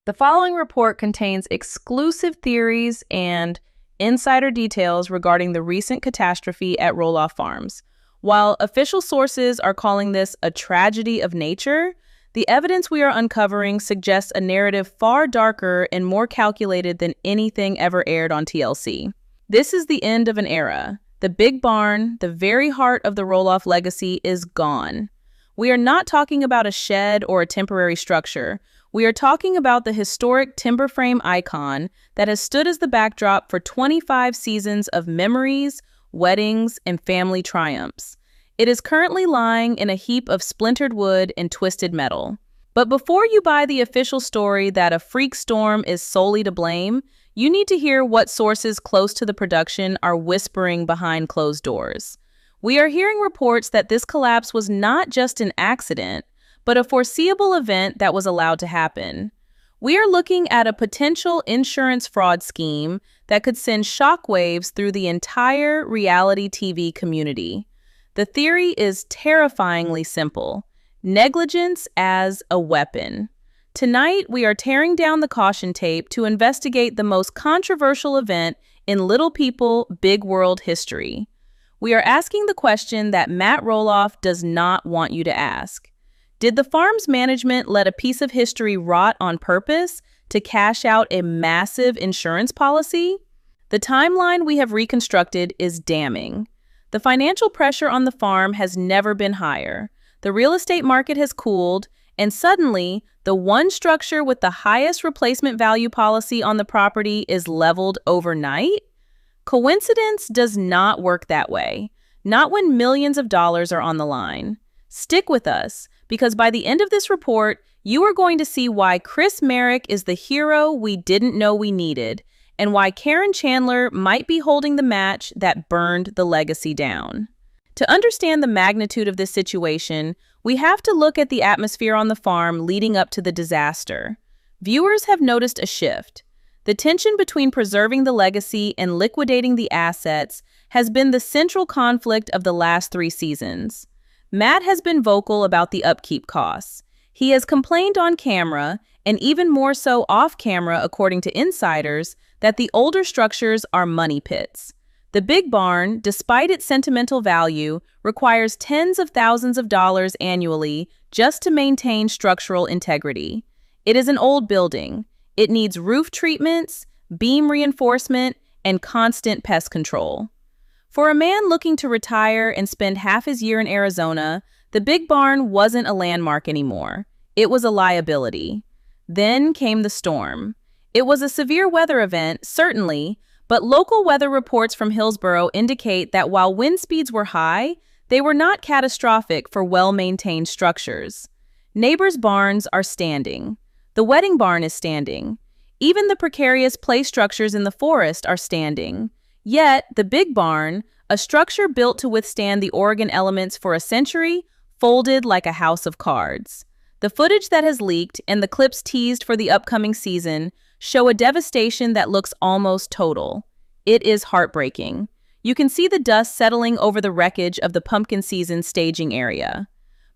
The following report contains exclusive theories and insider details regarding the recent catastrophe at Roloff Farms. While official sources are calling this a tragedy of nature, the evidence we are uncovering suggests a narrative far darker and more calculated than anything ever aired on TLC. This is the end of an era. The big barn, the very heart of the Roloff legacy, is gone. We are not talking about a shed or a temporary structure. We are talking about the historic timber frame icon that has stood as the backdrop for 25 seasons of memories, weddings, and family triumphs. It is currently lying in a heap of splintered wood and twisted metal. But before you buy the official story that a freak storm is solely to blame, you need to hear what sources close to the production are whispering behind closed doors. We are hearing reports that this collapse was not just an accident, but a foreseeable event that was allowed to happen. We are looking at a potential insurance fraud scheme that could send shockwaves through the entire reality TV community. The theory is terrifyingly simple: negligence as a weapon. Tonight, we are tearing down the caution tape to investigate the most controversial event in Little People, Big World history. We are asking the question that Matt Roloff does not want you to ask. Did the farm's management let a piece of history rot on purpose to cash out a massive insurance policy? The timeline we have reconstructed is damning. The financial pressure on the farm has never been higher. The real estate market has cooled, and suddenly, the one structure with the highest replacement value policy on the property is leveled overnight? Coincidence does not work that way, not when millions of dollars are on the line. Stick with us, because by the end of this report, you are going to see why Merrick is the hero we didn't know we needed, and why Chandler might be holding the match that burned the legacy down. To understand the magnitude of this situation, we have to look at the atmosphere on the farm leading up to the disaster. Viewers have noticed a shift. The tension between preserving the legacy and liquidating the assets has been the central conflict of the last 3 seasons. Matt has been vocal about the upkeep costs. He has complained on camera, and even more so off camera according to insiders, that the older structures are money pits. The big barn, despite its sentimental value, requires tens of thousands of dollars annually just to maintain structural integrity. It is an old building. It needs roof treatments, beam reinforcement, and constant pest control. For a man looking to retire and spend half his year in Arizona, the big barn wasn't a landmark anymore. It was a liability. Then came the storm. It was a severe weather event, certainly, but local weather reports from Hillsborough indicate that while wind speeds were high, they were not catastrophic for well-maintained structures. Neighbors' barns are standing. The wedding barn is standing. Even the precarious play structures in the forest are standing. Yet, the big barn, a structure built to withstand the Oregon elements for a century, folded like a house of cards. The footage that has leaked and the clips teased for the upcoming season show a devastation that looks almost total. It is heartbreaking. You can see the dust settling over the wreckage of the pumpkin season staging area.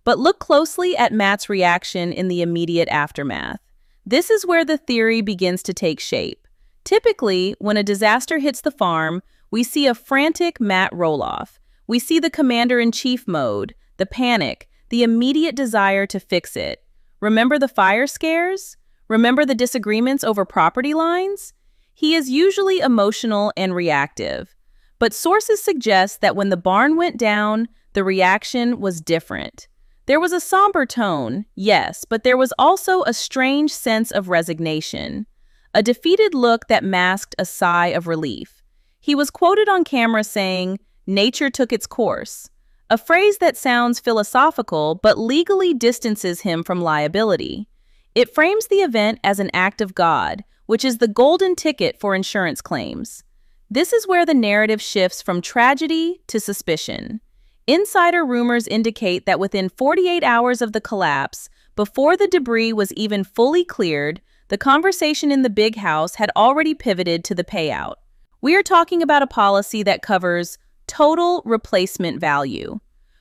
But look closely at Matt's reaction in the immediate aftermath. This is where the theory begins to take shape. Typically, when a disaster hits the farm, we see a frantic Matt Roloff. We see the commander-in-chief mode, the panic, the immediate desire to fix it. Remember the fire scares? Remember the disagreements over property lines? He is usually emotional and reactive. But sources suggest that when the barn went down, the reaction was different. There was a somber tone, yes, but there was also a strange sense of resignation. A defeated look that masked a sigh of relief. He was quoted on camera saying, "Nature took its course," a phrase that sounds philosophical but legally distances him from liability. It frames the event as an act of God, which is the golden ticket for insurance claims. This is where the narrative shifts from tragedy to suspicion. Insider rumors indicate that within 48 hours of the collapse, before the debris was even fully cleared, the conversation in the big house had already pivoted to the payout. We are talking about a policy that covers total replacement value.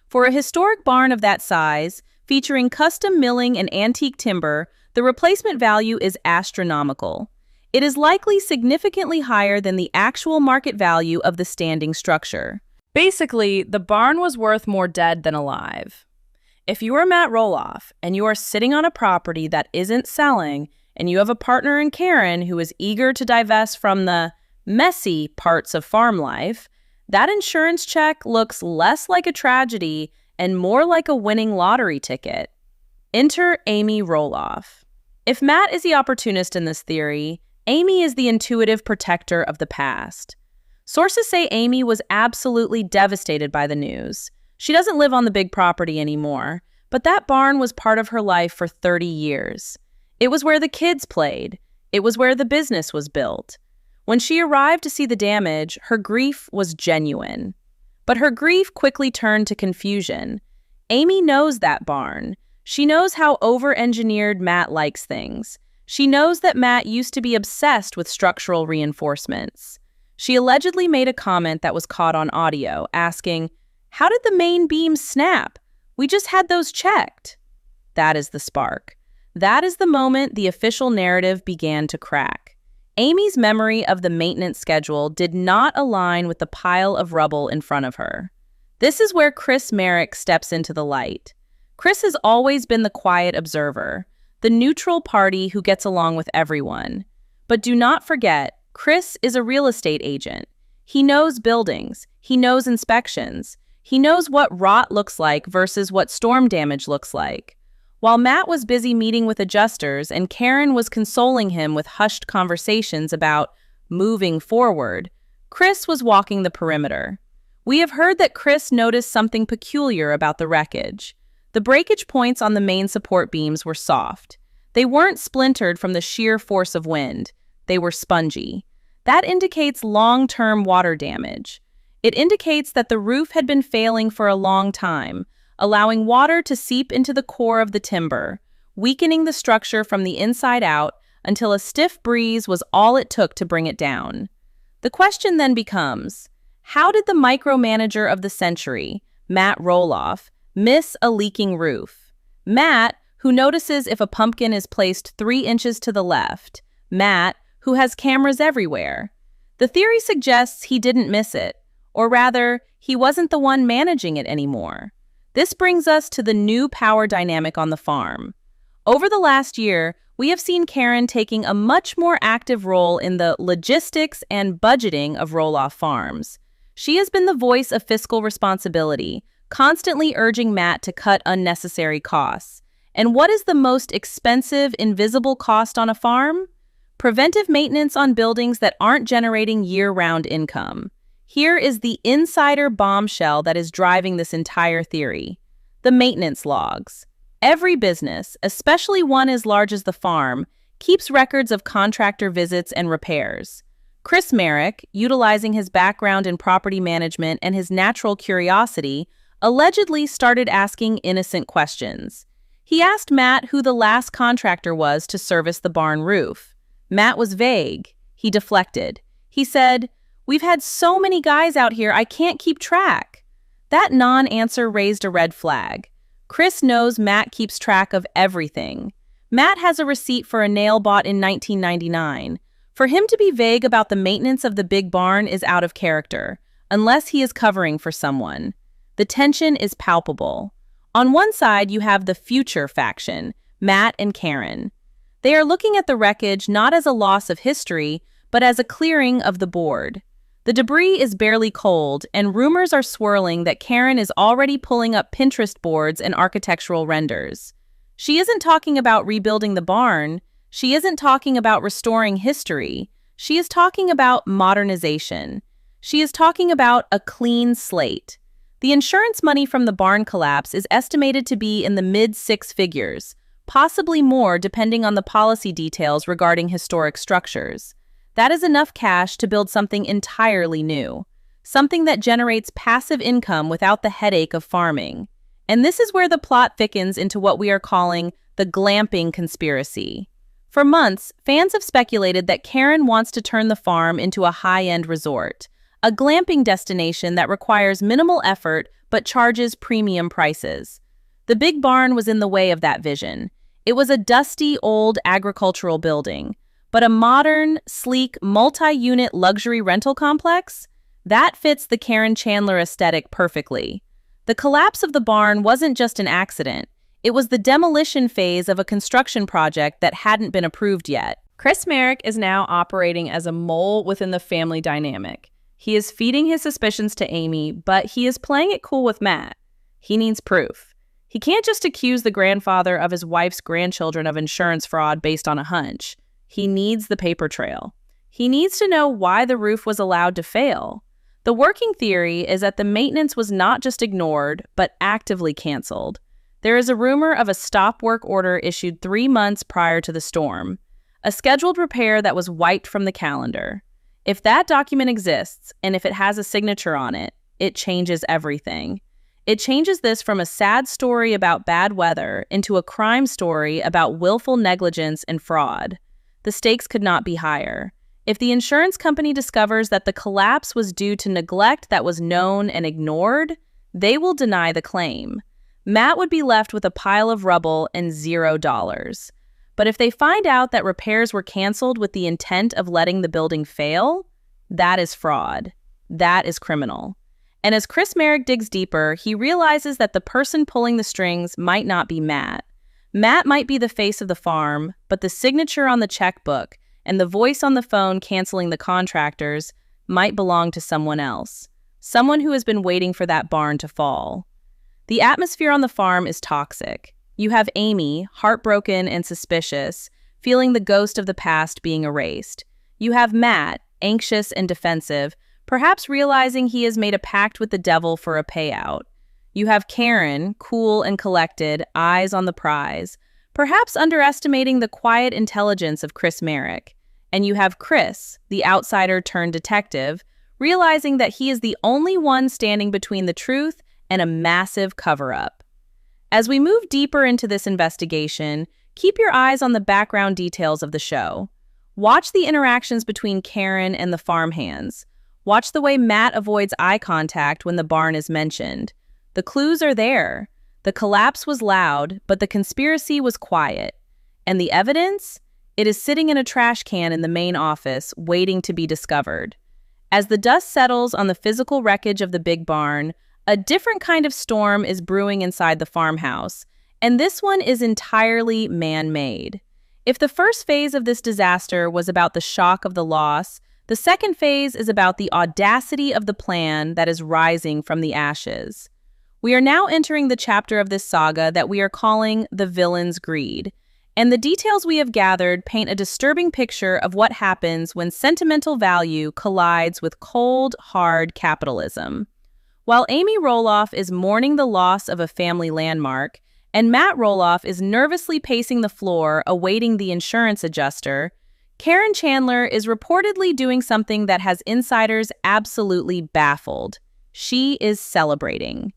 For a historic barn of that size, featuring custom milling and antique timber, The replacement value is astronomical. It is likely significantly higher than the actual market value of the standing structure. Basically, the barn was worth more dead than alive. If you are Matt Roloff and you are sitting on a property that isn't selling and you have a partner in Caryn who is eager to divest from the messy parts of farm life, that insurance check looks less like a tragedy and more like a winning lottery ticket. Enter Amy Roloff. If Matt is the opportunist in this theory, Amy is the intuitive protector of the past. Sources say Amy was absolutely devastated by the news. She doesn't live on the big property anymore, but that barn was part of her life for 30 years. It was where the kids played. It was where the business was built. When she arrived to see the damage, her grief was genuine. But her grief quickly turned to confusion. Amy knows that barn. She knows how over-engineered Matt likes things. She knows that Matt used to be obsessed with structural reinforcements. She allegedly made a comment that was caught on audio, asking, "How did the main beams snap? We just had those checked." That is the spark. That is the moment the official narrative began to crack. Amy's memory of the maintenance schedule did not align with the pile of rubble in front of her. This is where Merrick steps into the light. Chris has always been the quiet observer, the neutral party who gets along with everyone. But do not forget, Chris is a real estate agent. He knows buildings. He knows inspections. He knows what rot looks like versus what storm damage looks like. While Matt was busy meeting with adjusters and Caryn was consoling him with hushed conversations about moving forward, Chris was walking the perimeter. We have heard that Chris noticed something peculiar about the wreckage. The breakage points on the main support beams were soft. They weren't splintered from the sheer force of wind. They were spongy. That indicates long-term water damage. It indicates that the roof had been failing for a long time, allowing water to seep into the core of the timber, weakening the structure from the inside out until a stiff breeze was all it took to bring it down. The question then becomes, how did the micromanager of the century, Matt Roloff, miss a leaking roof? Matt, who notices if a pumpkin is placed 3 inches to the left. Matt, who has cameras everywhere. The theory suggests he didn't miss it, or rather, he wasn't the one managing it anymore. This brings us to the new power dynamic on the farm. Over the last year, we have seen Caryn taking a much more active role in the logistics and budgeting of Roloff Farms. She has been the voice of fiscal responsibility, constantly urging Matt to cut unnecessary costs. And what is the most expensive, invisible cost on a farm? Preventive maintenance on buildings that aren't generating year-round income. Here is the insider bombshell that is driving this entire theory. The maintenance logs. Every business, especially one as large as the farm, keeps records of contractor visits and repairs. Merrick, utilizing his background in property management and his natural curiosity, allegedly started asking innocent questions. He asked Matt who the last contractor was to service the barn roof. Matt was vague. He deflected. He said, "We've had so many guys out here, I can't keep track." That non-answer raised a red flag. Chris knows Matt keeps track of everything. Matt has a receipt for a nail bought in 1999. For him to be vague about the maintenance of the big barn is out of character, unless he is covering for someone. The tension is palpable. On one side, you have the future faction, Matt and Caryn. They are looking at the wreckage not as a loss of history, but as a clearing of the board. The debris is barely cold, and rumors are swirling that Caryn is already pulling up Pinterest boards and architectural renders. She isn't talking about rebuilding the barn. She isn't talking about restoring history. She is talking about modernization. She is talking about a clean slate. The insurance money from the barn collapse is estimated to be in the mid-6 figures, possibly more depending on the policy details regarding historic structures. That is enough cash to build something entirely new, something that generates passive income without the headache of farming. And this is where the plot thickens into what we are calling the glamping conspiracy. For months, fans have speculated that Caryn wants to turn the farm into a high-end resort, a glamping destination that requires minimal effort but charges premium prices. The big barn was in the way of that vision. It was a dusty, old agricultural building, but a modern, sleek, multi-unit luxury rental complex? That fits the Caryn Chandler aesthetic perfectly. The collapse of the barn wasn't just an accident. It was the demolition phase of a construction project that hadn't been approved yet. Chris Merrick is now operating as a mole within the family dynamic. He is feeding his suspicions to Amy, but he is playing it cool with Matt. He needs proof. He can't just accuse the grandfather of his wife's grandchildren of insurance fraud based on a hunch. He needs the paper trail. He needs to know why the roof was allowed to fail. The working theory is that the maintenance was not just ignored, but actively canceled. There is a rumor of a stop work order issued 3 months prior to the storm, a scheduled repair that was wiped from the calendar. If that document exists, and if it has a signature on it, it changes everything. It changes this from a sad story about bad weather into a crime story about willful negligence and fraud. The stakes could not be higher. If the insurance company discovers that the collapse was due to neglect that was known and ignored, they will deny the claim. Matt would be left with a pile of rubble and $0. But if they find out that repairs were canceled with the intent of letting the building fail, that is fraud. That is criminal. And as Chris Merrick digs deeper, he realizes that the person pulling the strings might not be Matt. Matt might be the face of the farm, but the signature on the checkbook and the voice on the phone canceling the contractors might belong to someone else. Someone who has been waiting for that barn to fall. The atmosphere on the farm is toxic. You have Amy, heartbroken and suspicious, feeling the ghost of the past being erased. You have Matt, anxious and defensive, perhaps realizing he has made a pact with the devil for a payout. You have Caryn, cool and collected, eyes on the prize, perhaps underestimating the quiet intelligence of Chris Merrick. And you have Chris, the outsider turned detective, realizing that he is the only one standing between the truth and a massive cover-up. As we move deeper into this investigation, keep your eyes on the background details of the show. Watch the interactions between Caryn and the farmhands. Watch the way Matt avoids eye contact when the barn is mentioned. The clues are there. The collapse was loud, but the conspiracy was quiet. And the evidence? It is sitting in a trash can in the main office, waiting to be discovered. As the dust settles on the physical wreckage of the big barn, a different kind of storm is brewing inside the farmhouse, and this one is entirely man-made. If the first phase of this disaster was about the shock of the loss, the second phase is about the audacity of the plan that is rising from the ashes. We are now entering the chapter of this saga that we are calling The Villain's Greed, and the details we have gathered paint a disturbing picture of what happens when sentimental value collides with cold, hard capitalism. While Amy Roloff is mourning the loss of a family landmark, and Matt Roloff is nervously pacing the floor awaiting the insurance adjuster, Caryn Chandler is reportedly doing something that has insiders absolutely baffled. She is celebrating.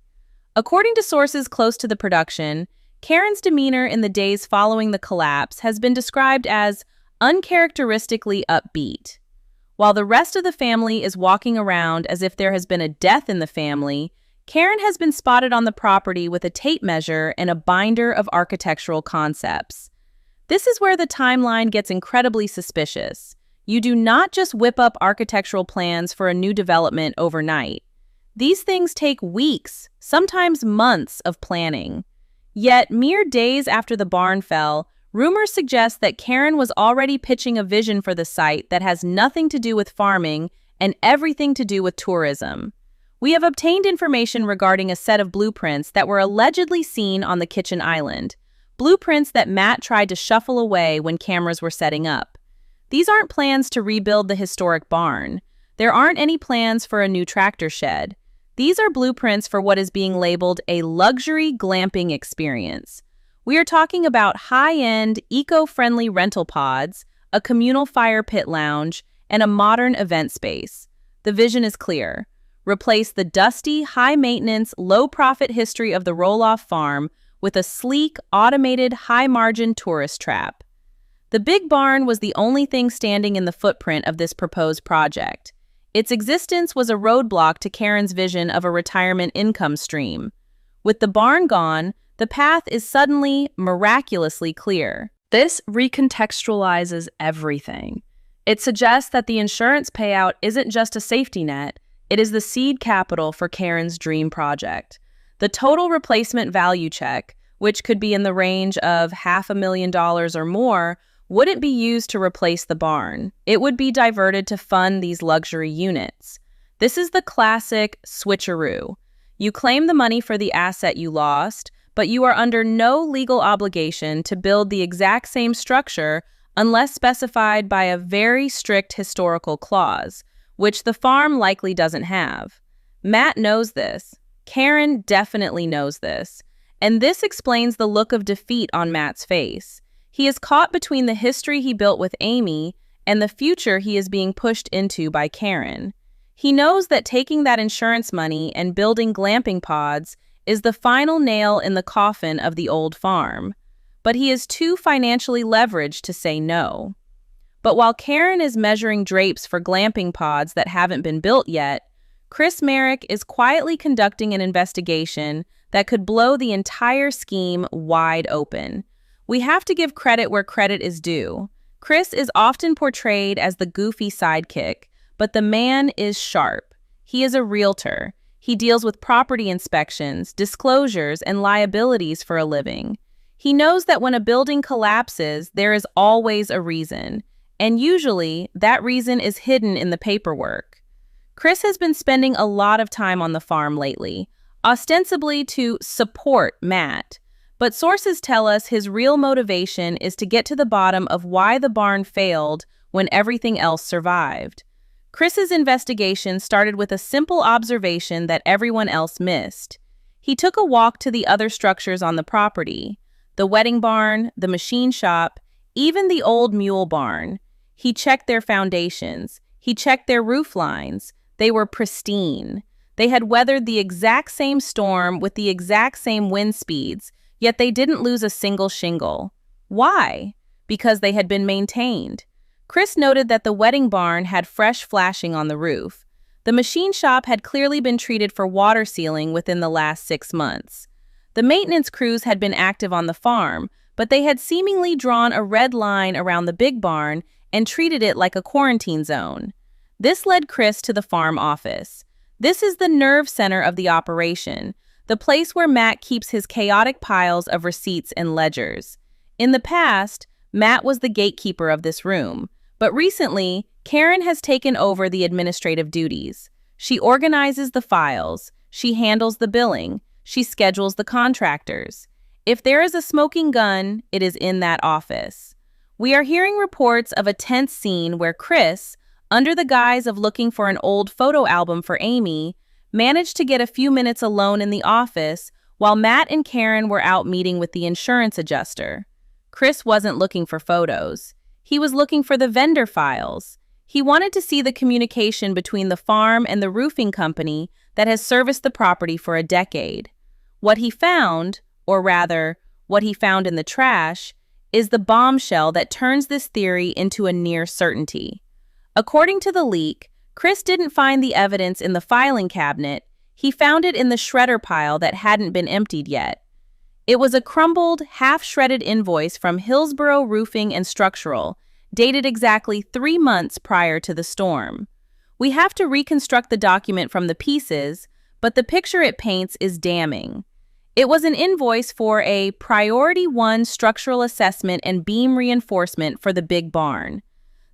According to sources close to the production, Caryn's demeanor in the days following the collapse has been described as uncharacteristically upbeat. While the rest of the family is walking around as if there has been a death in the family, Caryn has been spotted on the property with a tape measure and a binder of architectural concepts. This is where the timeline gets incredibly suspicious. You do not just whip up architectural plans for a new development overnight. These things take weeks, sometimes months of planning. Yet, mere days after the barn fell, rumors suggest that Caryn was already pitching a vision for the site that has nothing to do with farming and everything to do with tourism. We have obtained information regarding a set of blueprints that were allegedly seen on the kitchen island, blueprints that Matt tried to shuffle away when cameras were setting up. These aren't plans to rebuild the historic barn. There aren't any plans for a new tractor shed. These are blueprints for what is being labeled a luxury glamping experience. We are talking about high-end, eco-friendly rental pods, a communal fire pit lounge, and a modern event space. The vision is clear. Replace the dusty, high-maintenance, low-profit history of the Roloff Farm with a sleek, automated, high-margin tourist trap. The big barn was the only thing standing in the footprint of this proposed project. Its existence was a roadblock to Caryn's vision of a retirement income stream. With the barn gone, the path is suddenly miraculously clear. This recontextualizes everything. It suggests that the insurance payout isn't just a safety net, it is the seed capital for Caryn's dream project. The total replacement value check, which could be in the range of $500,000 or more, wouldn't be used to replace the barn. It would be diverted to fund these luxury units. This is the classic switcheroo. You claim the money for the asset you lost, but you are under no legal obligation to build the exact same structure unless specified by a very strict historical clause, which the farm likely doesn't have. Matt knows this. Caryn definitely knows this. And this explains the look of defeat on Matt's face. He is caught between the history he built with Amy and the future he is being pushed into by Caryn. He knows that taking that insurance money and building glamping pods is the final nail in the coffin of the old farm. But he is too financially leveraged to say no. But while Caryn is measuring drapes for glamping pods that haven't been built yet, Merrick is quietly conducting an investigation that could blow the entire scheme wide open. We have to give credit where credit is due. Chris is often portrayed as the goofy sidekick, but the man is sharp. He is a realtor. He deals with property inspections, disclosures, and liabilities for a living. He knows that when a building collapses, there is always a reason, and usually that reason is hidden in the paperwork. Chris has been spending a lot of time on the farm lately, ostensibly to support Matt. But sources tell us his real motivation is to get to the bottom of why the barn failed when everything else survived. Chris's investigation started with a simple observation that everyone else missed. He took a walk to the other structures on the property, the wedding barn, the machine shop, even the old mule barn. He checked their foundations. He checked their roof lines. They were pristine. They had weathered the exact same storm with the exact same wind speeds, yet they didn't lose a single shingle. Why? Because they had been maintained. Chris noted that the wedding barn had fresh flashing on the roof. The machine shop had clearly been treated for water sealing within the last 6 months. The maintenance crews had been active on the farm, but they had seemingly drawn a red line around the big barn and treated it like a quarantine zone. This led Chris to the farm office. This is the nerve center of the operation, the place where Matt keeps his chaotic piles of receipts and ledgers. In the past, Matt was the gatekeeper of this room, but recently, Caryn has taken over the administrative duties. She organizes the files, she handles the billing, she schedules the contractors. If there is a smoking gun, it is in that office. We are hearing reports of a tense scene where Chris, under the guise of looking for an old photo album for Amy, managed to get a few minutes alone in the office while Matt and Caryn were out meeting with the insurance adjuster. Chris wasn't looking for photos. He was looking for the vendor files. He wanted to see the communication between the farm and the roofing company that has serviced the property for a decade. What he found, or rather, what he found in the trash, is the bombshell that turns this theory into a near certainty. According to the leak, Chris didn't find the evidence in the filing cabinet. He found it in the shredder pile that hadn't been emptied yet. It was a crumbled, half-shredded invoice from Hillsborough Roofing and Structural, dated exactly 3 months prior to the storm. We have to reconstruct the document from the pieces, but the picture it paints is damning. It was an invoice for a Priority 1 structural assessment and beam reinforcement for the big barn.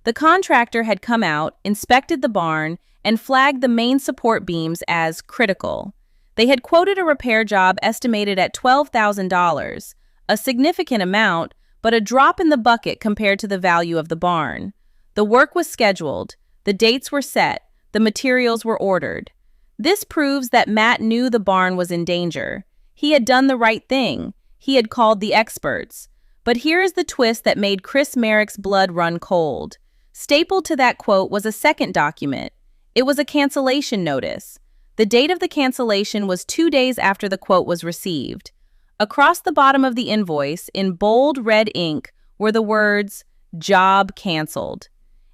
The contractor had come out, inspected the barn, and flagged the main support beams as critical. They had quoted a repair job estimated at $12,000, a significant amount, but a drop in the bucket compared to the value of the barn. The work was scheduled, the dates were set, the materials were ordered. This proves that Matt knew the barn was in danger. He had done the right thing. He had called the experts. But here is the twist that made Merrick's blood run cold. Stapled to that quote was a second document. It was a cancellation notice. The date of the cancellation was 2 days after the quote was received. Across the bottom of the invoice, in bold red ink, were the words, "Job canceled."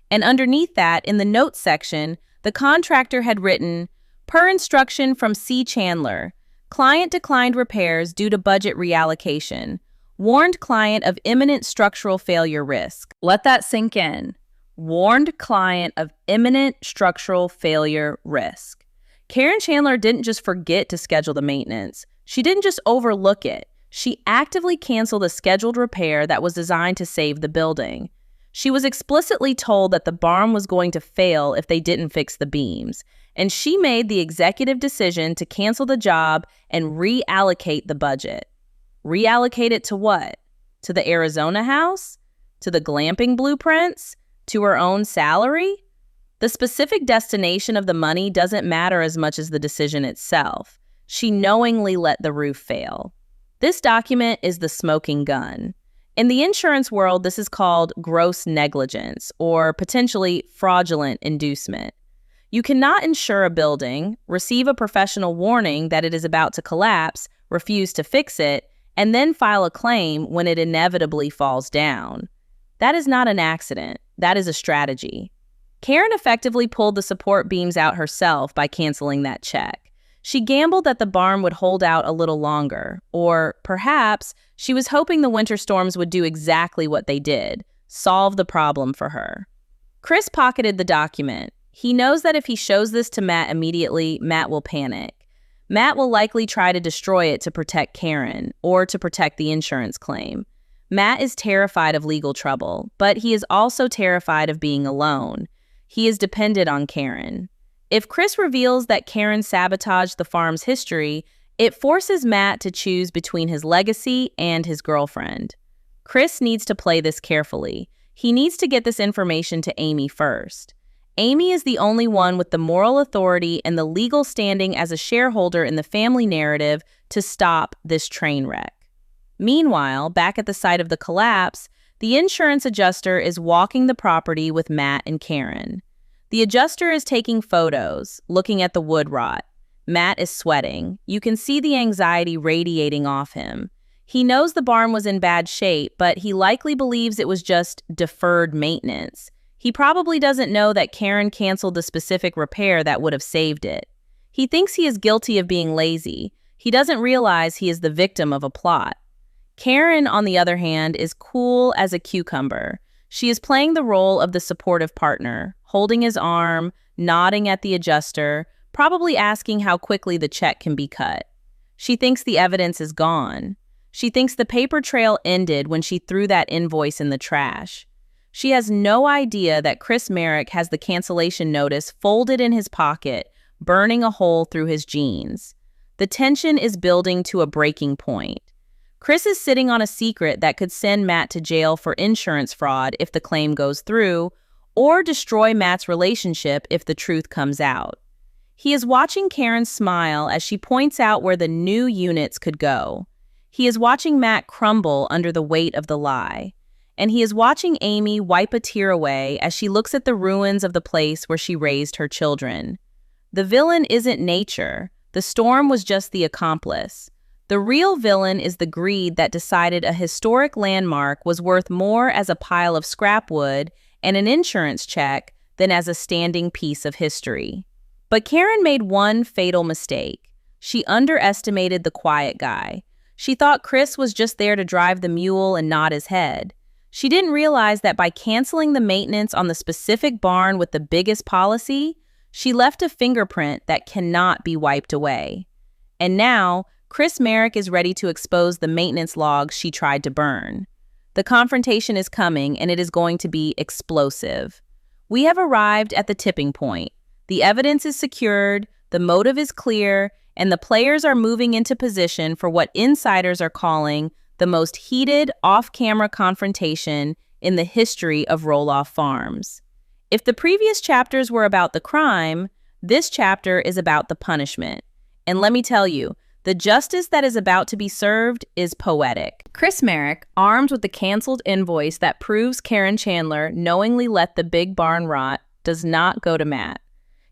And underneath that, in the notes section, the contractor had written, "Per instruction from C. Chandler, Client declined repairs due to budget reallocation. Warned client of imminent structural failure risk. Let that sink in. Warned client of imminent structural failure risk. Caryn Chandler didn't just forget to schedule the maintenance. She didn't just overlook it. She actively canceled a scheduled repair that was designed to save the building. She was explicitly told that the barn was going to fail if they didn't fix the beams, and she made the executive decision to cancel the job and reallocate the budget. Reallocate it to what? To the Arizona house? To the glamping blueprints? To her own salary? The specific destination of the money doesn't matter as much as the decision itself. She knowingly let the roof fail. This document is the smoking gun. In the insurance world, this is called gross negligence or potentially fraudulent inducement. You cannot insure a building, receive a professional warning that it is about to collapse, refuse to fix it, and then file a claim when it inevitably falls down. That is not an accident. That is a strategy. Caryn effectively pulled the support beams out herself by canceling that check. She gambled that the barn would hold out a little longer, or perhaps she was hoping the winter storms would do exactly what they did, solve the problem for her. Chris pocketed the document. He knows that if he shows this to Matt immediately, Matt will panic. Matt will likely try to destroy it to protect Caryn, or to protect the insurance claim. Matt is terrified of legal trouble, but he is also terrified of being alone. He is dependent on Caryn. If Chris reveals that Caryn sabotaged the farm's history, it forces Matt to choose between his legacy and his girlfriend. Chris needs to play this carefully. He needs to get this information to Amy first. Amy is the only one with the moral authority and the legal standing as a shareholder in the family narrative to stop this train wreck. Meanwhile, back at the site of the collapse, the insurance adjuster is walking the property with Matt and Caryn. The adjuster is taking photos, looking at the wood rot. Matt is sweating. You can see the anxiety radiating off him. He knows the barn was in bad shape, but he likely believes it was just deferred maintenance. He probably doesn't know that Caryn canceled the specific repair that would have saved it. He thinks he is guilty of being lazy. He doesn't realize he is the victim of a plot. Caryn, on the other hand, is cool as a cucumber. She is playing the role of the supportive partner, holding his arm, nodding at the adjuster, probably asking how quickly the check can be cut. She thinks the evidence is gone. She thinks the paper trail ended when she threw that invoice in the trash. She has no idea that Chris Merrick has the cancellation notice folded in his pocket, burning a hole through his jeans. The tension is building to a breaking point. Chris is sitting on a secret that could send Matt to jail for insurance fraud if the claim goes through, or destroy Matt's relationship if the truth comes out. He is watching Caryn smile as she points out where the new units could go. He is watching Matt crumble under the weight of the lie. And he is watching Amy wipe a tear away as she looks at the ruins of the place where she raised her children. The villain isn't nature. The storm was just the accomplice. The real villain is the greed that decided a historic landmark was worth more as a pile of scrap wood and an insurance check than as a standing piece of history. But Caryn made one fatal mistake. She underestimated the quiet guy. She thought Chris was just there to drive the mule and nod his head. She didn't realize that by canceling the maintenance on the specific barn with the biggest policy, she left a fingerprint that cannot be wiped away. And now, Chris Merrick is ready to expose the maintenance logs she tried to burn. The confrontation is coming, and it is going to be explosive. We have arrived at the tipping point. The evidence is secured, the motive is clear, and the players are moving into position for what insiders are calling the most heated off-camera confrontation in the history of Roloff Farms. If the previous chapters were about the crime, this chapter is about the punishment. And let me tell you, the justice that is about to be served is poetic. Chris Merrick, armed with the canceled invoice that proves Caryn Chandler knowingly let the big barn rot, does not go to Matt.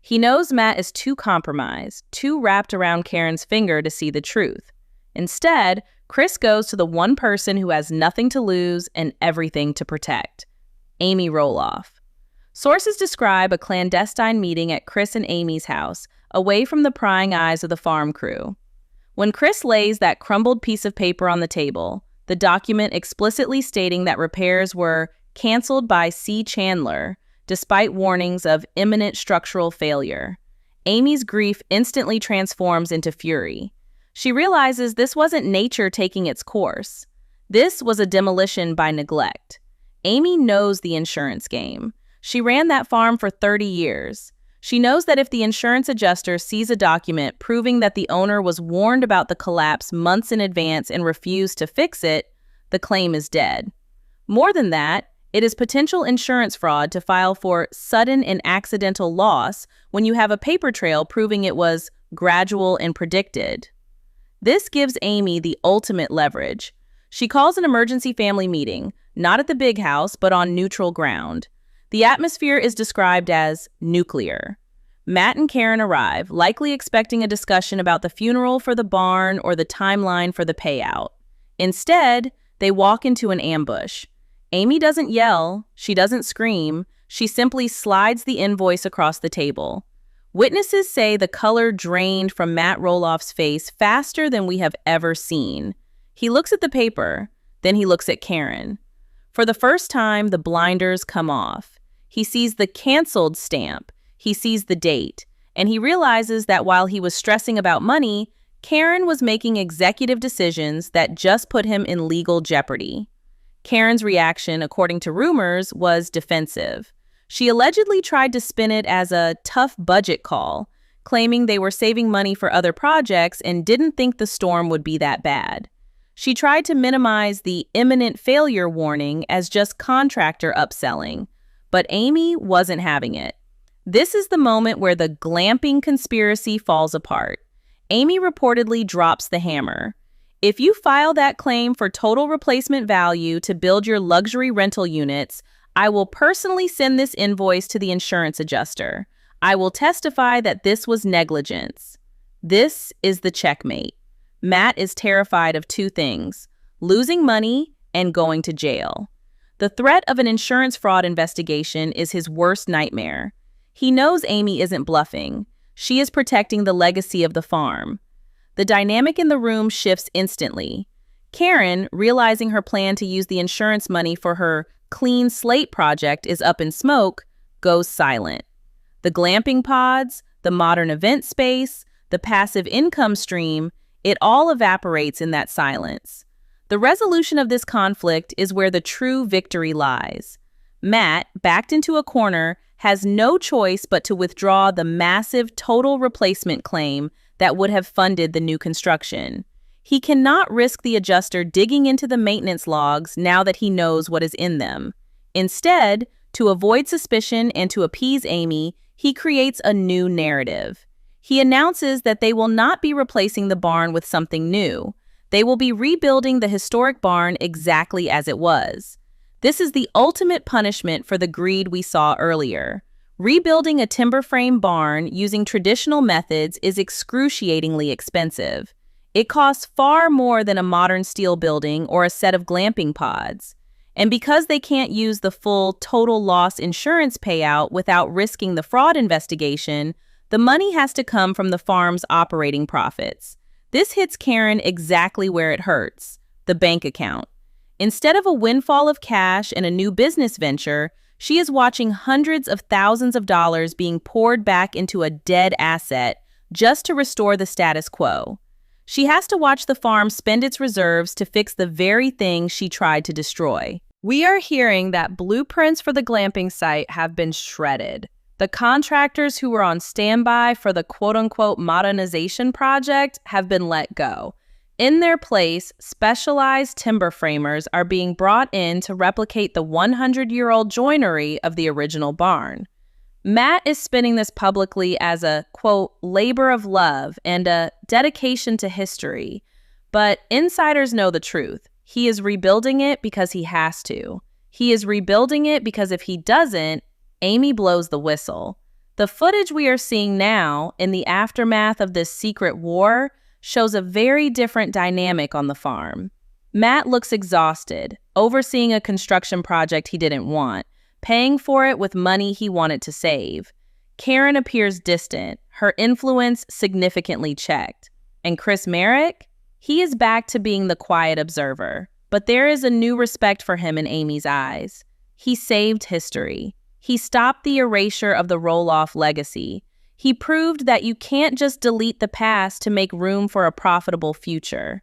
He knows Matt is too compromised, too wrapped around Caryn's finger to see the truth. Instead, Chris goes to the one person who has nothing to lose and everything to protect, Amy Roloff. Sources describe a clandestine meeting at Chris and Amy's house, away from the prying eyes of the farm crew. When Chris lays that crumbled piece of paper on the table, the document explicitly stating that repairs were canceled by C. Chandler, despite warnings of imminent structural failure, Amy's grief instantly transforms into fury. She realizes this wasn't nature taking its course. This was a demolition by neglect. Amy knows the insurance game. She ran that farm for 30 years. She knows that if the insurance adjuster sees a document proving that the owner was warned about the collapse months in advance and refused to fix it, the claim is dead. More than that, it is potential insurance fraud to file for sudden and accidental loss when you have a paper trail proving it was gradual and predicted. This gives Amy the ultimate leverage. She calls an emergency family meeting, not at the big house, but on neutral ground. The atmosphere is described as nuclear. Matt and Caryn arrive, likely expecting a discussion about the funeral for the barn or the timeline for the payout. Instead, they walk into an ambush. Amy doesn't yell, she doesn't scream, she simply slides the invoice across the table. Witnesses say the color drained from Matt Roloff's face faster than we have ever seen. He looks at the paper, then he looks at Caryn. For the first time, the blinders come off. He sees the canceled stamp, he sees the date, and he realizes that while he was stressing about money, Caryn was making executive decisions that just put him in legal jeopardy. Caryn's reaction, according to rumors, was defensive. She allegedly tried to spin it as a tough budget call, claiming they were saving money for other projects and didn't think the storm would be that bad. She tried to minimize the imminent failure warning as just contractor upselling, but Amy wasn't having it. This is the moment where the glamping conspiracy falls apart. Amy reportedly drops the hammer. If you file that claim for total replacement value to build your luxury rental units, I will personally send this invoice to the insurance adjuster. I will testify that this was negligence. This is the checkmate. Matt is terrified of two things: losing money and going to jail. The threat of an insurance fraud investigation is his worst nightmare. He knows Amy isn't bluffing. She is protecting the legacy of the farm. The dynamic in the room shifts instantly. Caryn, realizing her plan to use the insurance money for her clean slate project is up in smoke, goes silent. The glamping pods, the modern event space, the passive income stream, it all evaporates in that silence. The resolution of this conflict is where the true victory lies. Matt, backed into a corner, has no choice but to withdraw the massive total replacement claim that would have funded the new construction. He cannot risk the adjuster digging into the maintenance logs now that he knows what is in them. Instead, to avoid suspicion and to appease Amy, he creates a new narrative. He announces that they will not be replacing the barn with something new. They will be rebuilding the historic barn exactly as it was. This is the ultimate punishment for the greed we saw earlier. Rebuilding a timber frame barn using traditional methods is excruciatingly expensive. It costs far more than a modern steel building or a set of glamping pods. And because they can't use the full total loss insurance payout without risking the fraud investigation, the money has to come from the farm's operating profits. This hits Caryn exactly where it hurts: the bank account. Instead of a windfall of cash and a new business venture, she is watching hundreds of thousands of dollars being poured back into a dead asset just to restore the status quo. She has to watch the farm spend its reserves to fix the very thing she tried to destroy. We are hearing that blueprints for the glamping site have been shredded. The contractors who were on standby for the quote-unquote modernization project have been let go. In their place, specialized timber framers are being brought in to replicate the 100-year-old joinery of the original barn. Matt is spinning this publicly as a, quote, labor of love and a dedication to history. But insiders know the truth. He is rebuilding it because he has to. He is rebuilding it because if he doesn't, Amy blows the whistle. The footage we are seeing now, in the aftermath of this secret war, shows a very different dynamic on the farm. Matt looks exhausted, overseeing a construction project he didn't want, paying for it with money he wanted to save. Caryn appears distant, her influence significantly checked. And Chris Merrick? He is back to being the quiet observer, but there is a new respect for him in Amy's eyes. He saved history. He stopped the erasure of the Roloff legacy. He proved that you can't just delete the past to make room for a profitable future.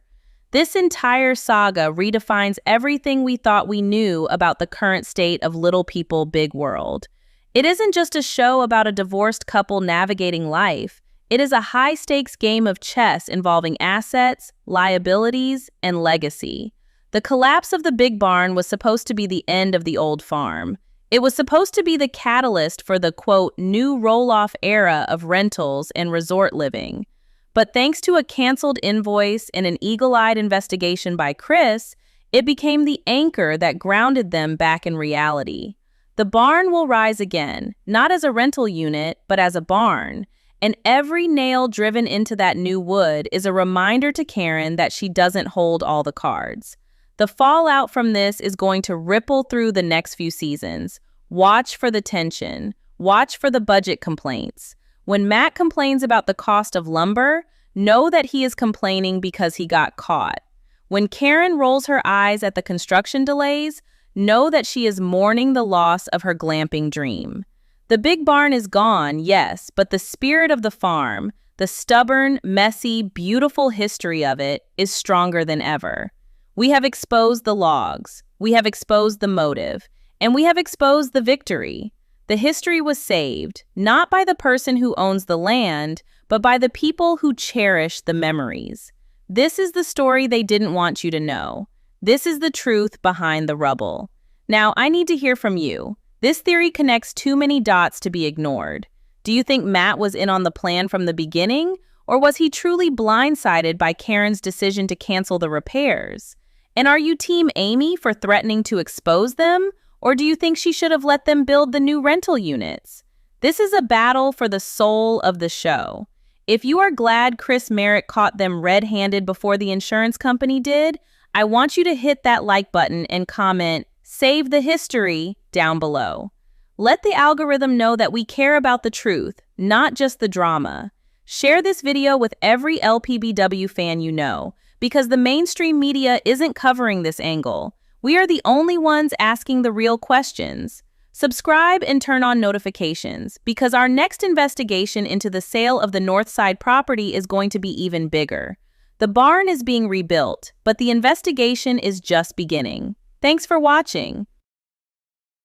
This entire saga redefines everything we thought we knew about the current state of Little People, Big World. It isn't just a show about a divorced couple navigating life. It is a high-stakes game of chess involving assets, liabilities, and legacy. The collapse of the big barn was supposed to be the end of the old farm. It was supposed to be the catalyst for the, quote, new Roloff era of rentals and resort living. But thanks to a canceled invoice and an eagle-eyed investigation by Chris, it became the anchor that grounded them back in reality. The barn will rise again, not as a rental unit, but as a barn. And every nail driven into that new wood is a reminder to Caryn that she doesn't hold all the cards. The fallout from this is going to ripple through the next few seasons. Watch for the tension. Watch for the budget complaints. When Matt complains about the cost of lumber, know that he is complaining because he got caught. When Caryn rolls her eyes at the construction delays, know that she is mourning the loss of her glamping dream. The big barn is gone, yes, but the spirit of the farm, the stubborn, messy, beautiful history of it, is stronger than ever. We have exposed the logs, we have exposed the motive, and we have exposed the victory. The history was saved, not by the person who owns the land, but by the people who cherish the memories. This is the story they didn't want you to know. This is the truth behind the rubble. Now, I need to hear from you. This theory connects too many dots to be ignored. Do you think Matt was in on the plan from the beginning, or was he truly blindsided by Caryn's decision to cancel the repairs? And are you Team Amy for threatening to expose them? Or do you think she should have let them build the new rental units? This is a battle for the soul of the show. If you are glad Chris Merrick caught them red-handed before the insurance company did, I want you to hit that like button and comment, "Save the history," down below. Let the algorithm know that we care about the truth, not just the drama. Share this video with every LPBW fan you know, because the mainstream media isn't covering this angle. We are the only ones asking the real questions. Subscribe and turn on notifications, because our next investigation into the sale of the Northside property is going to be even bigger. The barn is being rebuilt, but the investigation is just beginning. Thanks for watching.